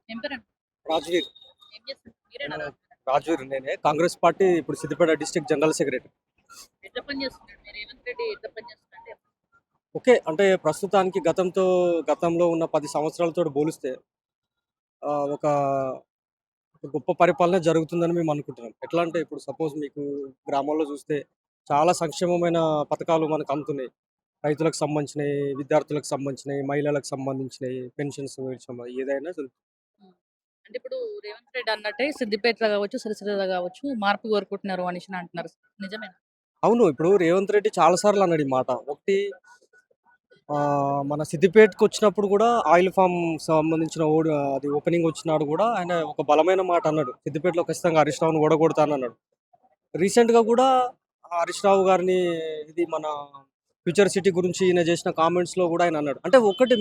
ఏం పేరండి? రాజవీర్. ఏం చేస్తారు? మీరేనా ఆ, రాజు? రాజవీర్ నేనే కాంగ్రెస్ పార్టీ ఇప్పుడు సిద్దిపేట డిస్ట్రిక్ట్ జనరల్ సెక్రటరీ. ఎట్లా పని చేస్తున్నాడు? మీరు రేవంత్ రెడ్డి ఎట్లా పని చేస్తున్నాడు? ఓకే, అంటే ప్రస్తుతానికి గతంలో ఉన్న 10 సంవత్సరాలతో పోలిస్తే ఒక గొప్ప పరిపాలన జరుగుతుందని మేము అనుకుంటున్నాం. ఎట్లా అంటే ఇప్పుడు సపోజ్ మీకు గ్రామాల్లో చూస్తే చాలా సంక్షేమమైన పథకాలు మనకు అందుతున్నాయి. రైతులకు సంబంధించినవి, విద్యార్థులకు సంబంధించినవి, మహిళలకు సంబంధించినవి, పెన్షన్స్ ఏదైనా ఉమ్. అంటే ఇప్పుడు రేవంత్ రెడ్డి అన్నట్టే సిద్దిపేటలో కావచ్చు, సిరిసిల్లలో కావచ్చు మార్పు కోరుకుంటున్నారు అనేసి అంటున్నారు. నిజమేనా? అవును. ఇప్పుడు రేవంత్ రెడ్డి చాలా సార్లు అన్నాడు ఈ మాట. ఒకటి మన సిద్దిపేటకి వచ్చినప్పుడు కూడా ఆయిల్ ఫామ్ సంబంధించిన అది ఓపెనింగ్ వచ్చినాడు కూడా ఆయన ఒక బలమైన మాట అన్నాడు. సిద్దిపేటలో ఖచ్చితంగా హరీష్ రావుని ఓడగొడతానన్నాడు. రీసెంట్‌గా కూడా హరీష్ రావు గారిని ఇది మన ఫ్యూచర్ సిటీ గురించి ఈయన చేసిన కామెంట్స్‌లో కూడా ఆయన అన్నాడు. అంటే ఒకటి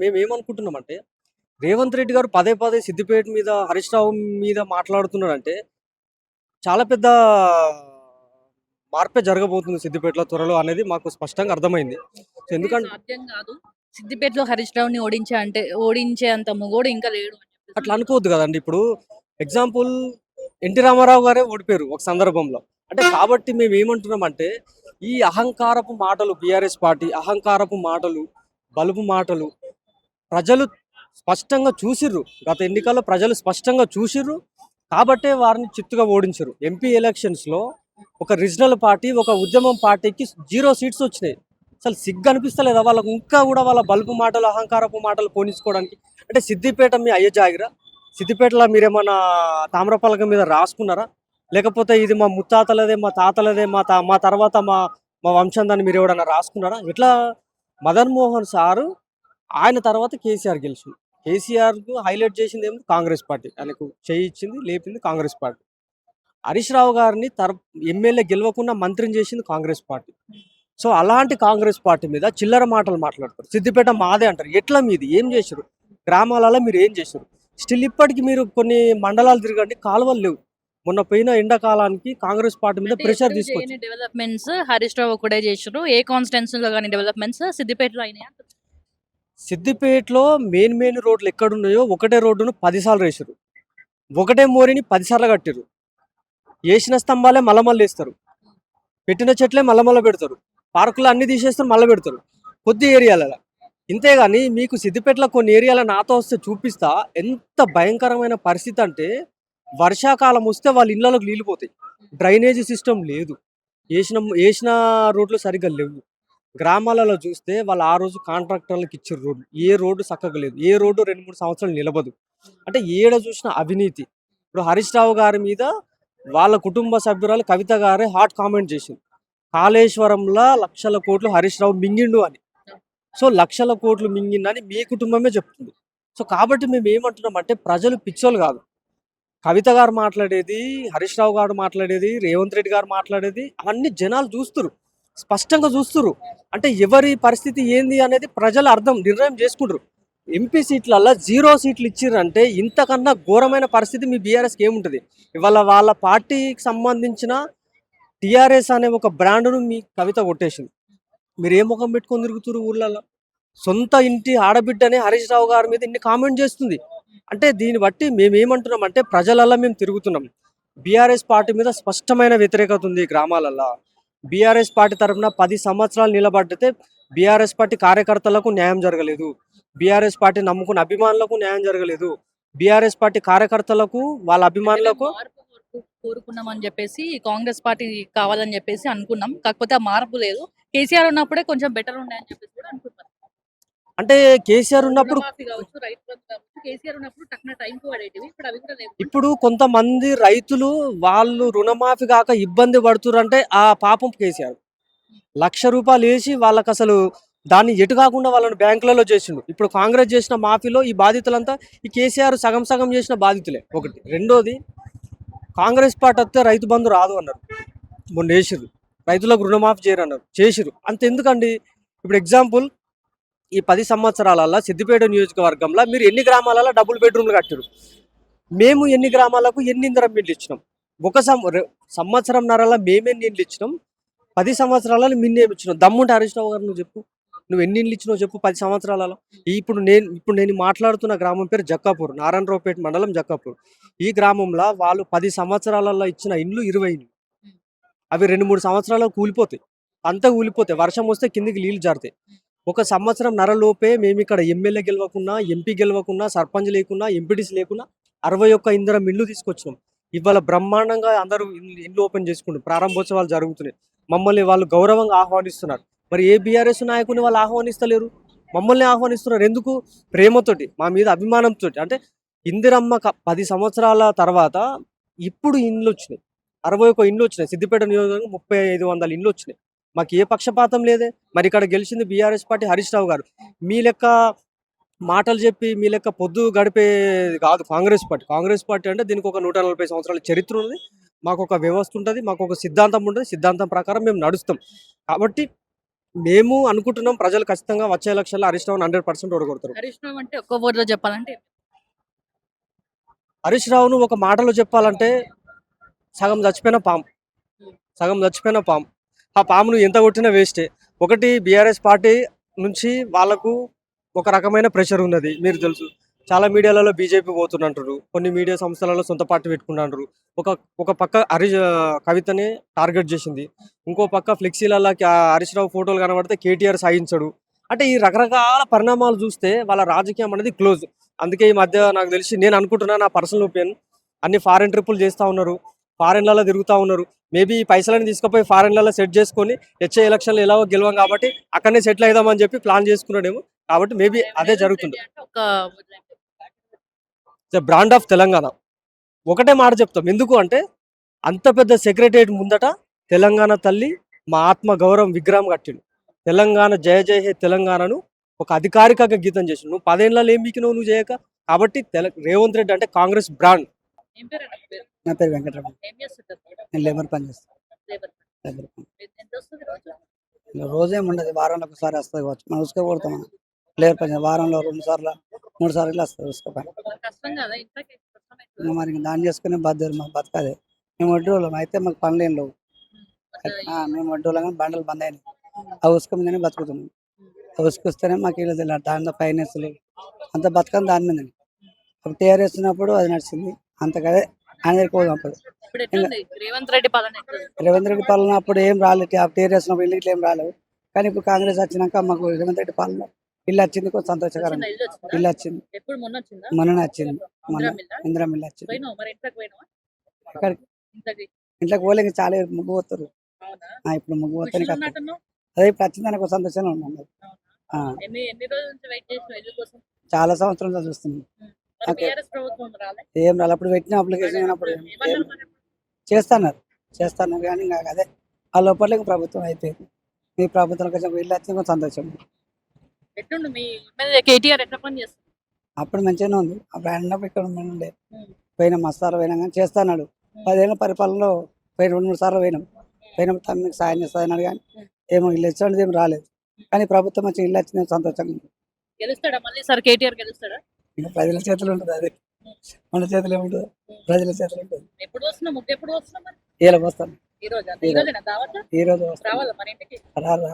మేమేమనుకుంటున్నామంటే రేవంత్ రెడ్డి గారు పదే పదే సిద్దిపేట మీద, హరీష్ రావు మీద మాట్లాడుతున్నాడంటే చాలా పెద్ద మార్పే జరగబోతుంది సిద్దిపేటలో త్వరలో అనేది మాకు స్పష్టంగా అర్థమైంది. సో, అంటే ఎందుకంటే సాధ్యం కాదు. సిద్దిపేటలో హరీష్ రావుని ఓడించే అంత మొగోడు ఇంకా లేడు అని చెప్పేసి అట్లా అంటున్నారు. అనుకోవద్దు కదండి. ఇప్పుడు ఎగ్జాంపుల్ ఎన్టీ రామారావు గారే ఓడిపోయారు ఒక సందర్భంలో. అంటే కాబట్టి మేము ఏమంటున్నామంటే ఈ అహంకారపు మాటలు, బీఆర్ఎస్ పార్టీ అహంకారపు మాటలు, బలుపు మాటలు ప్రజలు స్పష్టంగా చూసిర్రు. గత ఎన్నికల్లో ప్రజలు స్పష్టంగా చూసిర్రు. కాబట్టే వారిని చిత్తుగా ఓడించారు. ఎంపీ ఎలక్షన్స్‌లో ఒక రీజనల్ పార్టీ, ఒక ఉద్యమం పార్టీకి 0 సీట్స్ వచ్చినాయి. అసలు సిగ్గు అనిపిస్తలేదా వాళ్ళకు? ఇంకా కూడా వాళ్ళ బలుపు మాటలు, అహంకారపు మాటలు పోనిచ్చుకోవడానికి. అంటే సిద్దిపేట మీ అయ్య జాగిరా? సిద్దిపేటలో మీరేమన్నా తామ్రపలక మీద రాసుకున్నారా? లేకపోతే ఇది మా ముత్తాతలదే, మా తాతలదే, మా తర్వాత మా వంశందని మీరు ఎవడన్నా రాసుకున్నారా? ఇట్లా మదన్ మోహన్ సారు ఆయన తర్వాత కేసీఆర్ గెలిచింది. కేసీఆర్‌కు హైలైట్ చేసింది ఏమో కాంగ్రెస్ పార్టీ. ఆయనకు చేయి ఇచ్చింది, లేపింది కాంగ్రెస్ పార్టీ. హరీష్ రావు గారిని ఎమ్మెల్యే గెలవకుండా మంత్రిని చేసింది కాంగ్రెస్ పార్టీ. సో, అలాంటి కాంగ్రెస్ పార్టీ మీద చిల్లర మాటలు మాట్లాడతారు. సిద్దిపేట మాదే అంటారు. ఎట్లా మీది? ఏం చేసిర్రు? గ్రామాలలో మీరు ఏం చేసిర్రు? స్టిల్ ఇప్పటికి మీరు కొన్ని మండలాలు తిరగండి, కాలువలు లేవు. మొన్న పోయిన ఎండాకాలానికి కాంగ్రెస్ పార్టీ మీద అంటే ప్రెషర్ ఎక్కడ తీసుకొచ్చి చేయని డెవలప్మెంట్స్ హరీష్ రావు ఒకటే చేసారు. ఏ కాన్స్టిట్యున్సీలో కానీ డెవలప్మెంట్స్ సిద్దిపేటలో అయినాయి అంటున్నారు. సిద్దిపేటలో మెయిన్ రోడ్లు ఎక్కడున్నాయో ఒకటే రోడ్డును 10 సార్లు వేసిర్రు. ఒకటే మోరిని 10 సార్లు కట్టిర్రు. ఏసిన స్తంభాలే మళ్ళేస్తారు. పెట్టిన చెట్లే మళ్ళా పెడతారు. పార్కులు అన్ని తీసేస్తారు, మళ్ళా పెడతారు. కొద్ది ఏరియాలలో. ఇంతేగాని మీకు సిద్దిపేటలో కొన్ని ఏరియాలో నాతో వస్తే చూపిస్తా. ఎంత భయంకరమైన పరిస్థితి అంటే వర్షాకాలం వస్తే వాళ్ళ ఇళ్ళలోకి నీళ్ళు పోతాయి. డ్రైనేజీ సిస్టమ్ లేదు. ఏసిన రోడ్లు సరిగ్గా లేవు. గ్రామాలలో చూస్తే వాళ్ళు ఆ రోజు కాంట్రాక్టర్లకు ఇచ్చిన రోడ్డు. ఏ రోడ్డు చక్కగా లేదు. ఏ రోడ్డు 2, 3 సంవత్సరాలు నిలబదు. అంటే ఏడ చూసినా అవినీతి. ఇప్పుడు హరీష్ రావు గారి మీద వాళ్ళ కుటుంబ సభ్యురాలు కవిత గారే హాట్ కామెంట్ చేసింది. కాళేశ్వరంలో లక్షల కోట్లు హరీష్ రావు మింగిండు అని. సో, లక్షల కోట్లు మింగిందని మీ కుటుంబమే చెప్తుంది. సో, కాబట్టి మేము ఏమంటున్నామంటే ప్రజలు పిచ్చోళ్ళు కాదు. కవిత గారు మాట్లాడేది, హరీష్ రావు గారు మాట్లాడేది, రేవంత్ రెడ్డి గారు మాట్లాడేది అవన్నీ జనాలు చూస్తుర్రు. స్పష్టంగా చూస్తుర్రు. అంటే ఎవరి పరిస్థితి ఏంది అనేది ప్రజలు నిర్ణయం చేసుకుంటారు. ఎంపీ సీట్లల్లో 0 సీట్లు ఇచ్చిర్రంటే ఇంతకన్నా ఘోరమైన పరిస్థితి మీ బీఆర్ఎస్‌కి ఏముంటది? ఇవాళ వాళ్ళ పార్టీకి సంబంధించిన టీఆర్ఎస్ అనే ఒక బ్రాండ్‌ను మీ కవిత కొట్టేసింది. మీరేం మొఖం పెట్టుకొని తిరుగుతుర్రు ఊర్లల్ల? సొంత ఇంటి ఆడబిడ్డనే హరీష్ రావు గారి మీద ఇన్ని కామెంట్ చేస్తుంది. అంటే దీన్ని బట్టి మేమేమంటున్నామంటే ప్రజలల్ల మేము తిరుగుతున్నాం. బీఆర్ఎస్ పార్టీ మీద స్పష్టమైన వ్యతిరేకత ఉంది గ్రామాలల్ల. బీఆర్ఎస్ పార్టీ తరఫున 10 సంవత్సరాలు నిలబడితే బీఆర్ఎస్ పార్టీ కార్యకర్తలకు న్యాయం జరగలేదు. బీఆర్ఎస్ పార్టీ నమ్ముకున్న అభిమానులకు న్యాయం జరగలేదు. బీఆర్ఎస్ పార్టీ కార్యకర్తలకు, వాళ్ళ అంటే మేము అభిమానులకు మార్పు కోరుకున్నాం అని చెప్పేసి కాంగ్రెస్ పార్టీ కావాలని చెప్పేసి అనుకున్నాం. కాకపోతే ఆ మార్పు లేదు. కేసీఆర్ ఉన్నప్పుడే కొంచెం బెటర్ ఉండే అని చెప్పేసి కూడా అనుకుంటున్నాం. అంటే కేసీఆర్ ఉన్నప్పుడు రుణమాఫీ కావచ్చు, రైతు బంధు కావచ్చు, కేసీఆర్ ఉన్నప్పుడు టక్కున టైంకి పడేటివి. ఇప్పుడు అవి కూడా లేవు ఇప్పుడు అంటున్నారు. కొంతమంది రైతులు వాళ్ళు రుణమాఫీ కాక ఇబ్బంది పడుతుర్రంటే ఆ పాపం కేసీఆర్. రూ. 1,00,000 ఏసి వాళ్ళకసలు దాన్ని ఎటు కాకుండా వాళ్ళని బ్యాంకులలో చేసిండు. ఇప్పుడు కాంగ్రెస్ చేసిన మాఫీలో ఈ బాధితులంతా ఈ కేసీఆర్ సగం సగం చేసిన బాధితులే ఒకటి. రెండోది కాంగ్రెస్ పార్టీ వస్తే రైతు బంధు రాదు అన్నారు. మొన్న వేసిర్రు. రైతులకు రుణమాఫీ చేయరన్నారు. చేసిర్రు. అంతెందుకండి ఇప్పుడు ఎగ్జాంపుల్ ఈ 10 సంవత్సరాలల్ల సిద్దిపేట నియోజకవర్గంలో మీరు ఎన్ని గ్రామాలలో డబుల్ బెడ్రూమ్లు కట్టిరు? మేము ఎన్ని గ్రామాలకు ఎన్ని ఇందిరమ్మ ఇండ్లు ఇచ్చినాం? ఒక సంవత్సరంన్నరలో మేమెన్ని ఇండ్లు ఇచ్చినాం? 10 సంవత్సరాలలో మిన్నేమి ఇచ్చినాం? దమ్ముంటే హరీష్ రావు గారు నువ్వు చెప్పు. నువ్వు ఎన్ని ఇండ్లు ఇచ్చినావు చెప్పు 10 సంవత్సరాలలో. ఇప్పుడు నేను మాట్లాడుతున్న గ్రామం పేరు జక్కాపూర్, నారాయణరావుపేట మండలం జక్కాపూర్. ఈ గ్రామంలో వాళ్ళు 10 సంవత్సరాలలో ఇచ్చిన ఇండ్లు 20 ఇండ్లు. అవి 2, 3 సంవత్సరాల్లో కూలిపోతాయి. అంతా కూలిపోతాయి. వర్షం వస్తే కిందికి నీళ్లు జారుతాయి. ఒక సంవత్సరం నరలోపే మేమిక్కడ ఎమ్మెల్యే గెలవకున్నా, ఎంపీ గెలవకున్నా, సర్పంచ్ లేకున్నా, ఎంపీటీసీ లేకున్నా 61 ఇందిరం ఇల్లు తీసుకొచ్చినాం. ఇవాళ బ్రహ్మాండంగా అందరూ ఇల్లు ఓపెన్ చేసుకుంటారు. ప్రారంభోత్సవాలు జరుగుతున్నాయి. మమ్మల్ని వాళ్ళు గౌరవంగా ఆహ్వానిస్తున్నారు. మరి ఏ బీఆర్ఎస్ నాయకుని వాళ్ళు ఆహ్వానిస్తలేరు. మమ్మల్ని ఆహ్వానిస్తున్నారు. ఎందుకు? ప్రేమతోటి, మా మీద అభిమానంతోటి. అంటే ఇందిరమ్మ 10 సంవత్సరాల తర్వాత ఇప్పుడు ఇండ్లు వచ్చినాయి. 61 ఇండ్లు వచ్చినాయి. సిద్దిపేట నియోజకవర్గం 3500 ఇండ్లు వచ్చినాయి. మాకు ఏ పక్షపాతం లేదే. మరి ఇక్కడ గెలిచింది బీఆర్ఎస్ పార్టీ, హరీష్ రావు గారు. మీ లెక్క మాటలు చెప్పి మీ లెక్క పొద్దు గడిపే కాదు కాంగ్రెస్ పార్టీ. కాంగ్రెస్ పార్టీ అంటే దీనికి ఒక 140 సంవత్సరాల చరిత్ర ఉంది. మాకు ఒక వ్యవస్థ ఉంటుంది. మాకు ఒక సిద్ధాంతం ఉంటుంది. సిద్ధాంతం ప్రకారం మేము నడుస్తాం. కాబట్టి మేము అనుకుంటున్నాం ప్రజలు ఖచ్చితంగా వచ్చే ఎలక్షన్లో హరీష్ రావుని 100% ఓడగొడతారు. హరీష్ రావు అంటే ఒక్క వర్డ్లో చెప్పాలంటే హరీష్ రావును ఒక మాటలో చెప్పాలంటే సగం చచ్చిపోయిన పాము. సగం చచ్చిపోయిన పాము. ఆ పామును ఎంత కొట్టినా వేస్టే. ఒకటి బీఆర్ఎస్ పార్టీ నుంచి వాళ్ళకు ఒక రకమైన ప్రెషర్ ఉన్నది. మీరు తెలుసు, చాలా మీడియాలలో బీజేపీ పోతున్నట్టు, కొన్ని మీడియా సంస్థలలో సొంత పార్టీ పెట్టుకున్నారు. ఒక ఒక పక్క కవితని టార్గెట్ చేసింది. ఇంకో పక్క ఫ్లెక్సీలలో హరీష్ రావు ఫోటోలు కనబడితే కేటీఆర్ సాయించడు. అంటే ఈ రకరకాల పరిణామాలు చూస్తే వాళ్ళ రాజకీయం అనేది క్లోజ్. అందుకే ఈ మధ్య నాకు తెలిసి, నేను అనుకుంటున్నా, నా పర్సనల్ ఒపీనియన్, అన్ని ఫారెన్ ట్రిప్పులు చేస్తూ ఉన్నారు, ఫారెన్లలో తిరుగుతూ ఉన్నారు. మేబీ ఈ పైసలని తీసుకుపోయి ఫారెన్లలో సెట్ చేసుకొని వచ్చే ఎలక్షన్లు ఎలాగో గెలవం కాబట్టి అక్కడనే సెటిల్ అవుదామని చెప్పి ప్లాన్ చేసుకున్నాడేమో. కాబట్టి మేబీ అదే జరుగుతుంది. The brand of Telangana. ఒకటే మాట చెప్తాం. ఎందుకు అంటే అంత పెద్ద సెక్రటరియట్ ముందట తెలంగాణ తల్లి మా ఆత్మ గౌరవం విగ్రహం కట్టిండు. తెలంగాణ జయ జయ హే తెలంగాణను ఒక అధికారికంగా గీతం చేసిండు. నువ్వు 10 ఏళ్ళలో ఏం మీకినావు నువ్వు చేయక. కాబట్టి రేవంత్ రెడ్డి అంటే కాంగ్రెస్ బ్రాండ్. ఏం పేరు అన్న పేరు? నా పేరు వెంకటరమణ. ఏం చేస్తుంటారు? నేను లేబర్ పని చేస్తాను. లేబర్ లేబర్ పని. ఎంత వస్తుంది రోజు? రోజేం ఉండదు, వారంలో ఒకసారి వస్తుంది కావచ్చు. మనం ఉసుక కొడతాం. మనం లేబర్ పని వారంలో 2 సార్లు 3 సార్లు ఇట్లా వస్తుంది ఉసుక పని. కష్టం కదా ఇంట్లోకి కష్టమైతుంది. ఇంకా మరి దాన్ని చేసుకునే బాధ్యత మాకు బతకదే. మేము వడ్డీ వాళ్ళం అయితే మాకు పనులు ఏం లేవు. మేము వడ్డీ వాళ్ళం కానీ బండలు బంద్ అయినాయి. ఆ ఉసుక మీదనే బతుకుతున్నాం. ఆ ఉసుక వస్తేనే మాకు వీళ్ళు తెలియదు. దాంట్లో ఫైనాన్స్లు అంత బతకని దాని మీద. అప్పుడు టీఆర్ఎస్ ఉన్నప్పుడు అది నడిచింది. అంతకదే అందరికి పోదాం. అప్పుడు ఇప్పుడు ఎట్లుంది రేవంత్ రెడ్డి పాలన ఎట్లుంది? రేవంత్ రెడ్డి పాలన అప్పుడు ఏం రాలేదు. టీఆర్ఎస్ ఉన్నప్పుడు ఇల్లు ఇట్లా ఏం రాలేవు. కానీ ఇప్పుడు కాంగ్రెస్ వచ్చినాక మాకు రేవంత్ రెడ్డి పాలన ఇల్లు వచ్చింది. కొంచెం సంతోషకరం. వచ్చిందా? ఇల్లు వచ్చిందా? ఇల్లు వచ్చింది. ఎప్పుడు మొన్న వచ్చిందా? మొన్ననే వచ్చింది. మొన్న ఇందిరా మిల్లా? ఇందిరా మిల్లు వచ్చింది. పోయినావా మరి ఇంట్లోకి పోయినావా? అక్కడికి ఇంట్లోకి ఇంట్లోకి పోలే. ఇంకా చాలా ముగ్గు పోతారు. అవునా? ఇప్పుడు ముగ్గు పోతానికి ఖుషిలో అక్కడ ఉన్నట్టున్నావు? అదే ఇప్పుడు వచ్చిందని ఒక సంతోషంగా ఉన్నాం. అవునా? ఎన్ని ఎన్ని రోజుల నుంచి వెయిట్ చేసిన ఇల్లు కోసం? చాలా సంవత్సరాలు చూస్తున్నాం. మరి ఓకే. బీఆర్ఎస్ ప్రభుత్వం రాలే? ఏం రాలి అప్పుడు పెట్టిన అప్లికేషన్ అయినప్పుడు ఏమన్నారు మరి? చేస్తాను కానీ ఇంకా అదే ఆ లోపల ఇంకా ప్రభుత్వం అయిపోయింది. మీ ప్రభుత్వం కొంచెం ఇల్లు వచ్చింది, కొంచెం సంతోషం. ఎట్లుండు మీ ఎమ్మెల్యే కేటీఆర్ ఎట్లా పని చేస్తుంది? అప్పుడు మంచిగానే ఉంది. అప్పుడు ఆయన ఉన్నప్పుడు ఇక్కడ ఉండే పోయినా మస్తాలు పోయినా కానీ చేస్తాడు. 10 ఏళ్ళ పరిపాలనలో 2-3 సార్లు పోయినప్పుడు తమ్మికి సాయం చేస్తాడు కానీ ఏమో ఇల్లు ఇచ్చేది ఏం రాలేదు. కానీ ప్రభుత్వం మంచి ఇల్లు వచ్చింది, సంతోషంగా ఉంది. గెలుస్తాడా మళ్ళీ సార్ కేటీఆర్ గెలుస్తాడా? ఇంకా ప్రజల చేతులు ఉంటుంది. అది మన చేతులు ఏముంటుంది, ప్రజల చేతులు ఉంటుంది. ఎప్పుడు వస్తున్నా ముగ్గు ఎప్పుడు వస్తున్నా మరి? ఇలా వస్తాను ఈ రోజు దావత్ ఈ రోజు వస్తాను. రావాలా మరి ఇంటికి? రారా